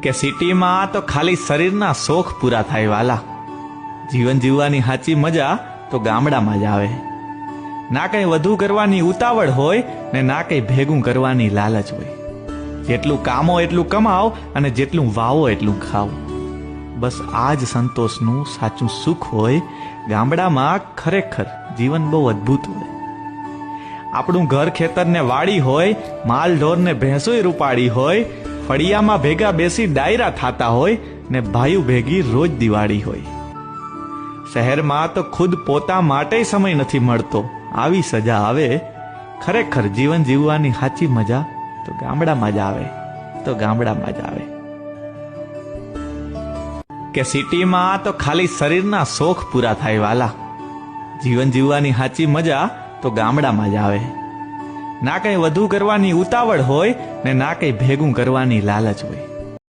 કે સિટીમાં તો ખાલી શરીરના શોખ પૂરા થાય વાલા. જીવન જીવવાની સાચી મજા તો ગામડામાં જ આવે. ના કંઈ વધુ કરવાની ઉતાવળ હોય ને ના કંઈ ભેગું કરવાની લાલચ હોય. જેટલું કામો એટલું કમાઓ અને જેટલું વાવો એટલું ખાઓ. બસ આ જ સંતોષનું સાચું સુખ હોય. ગામડામાં ખરેખર જીવન બહુ અદ્ભુત હોય. આપણું ઘર ખેતર ને વાડી હોય, માલ ઢોર ને ભેંસોય રૂપાડી હોય, ફળિયામાં ભેગા બેસી ડાયરા થાતા હોય ને ભાઈઓ ભેગી રોજ દિવાળી હોય. શહેરમાં તો ખુદ પોતા માટે સમય નથી મળતો. આવી સજા આવે. ખરેખર જીવન જીવવાની સાચી મજા તો ગામડામાં જ આવે. કે સિટીમાં તો ખાલી શરીરના શોખ પૂરા થાય વાલા. જીવન જીવવાની સાચી મજા તો ગામડામાં જ આવે. ના કંઈ વધુ કરવાની ઉતાવળ હોય ને ના કંઈ ભેગું કરવાની લાલચ હોય.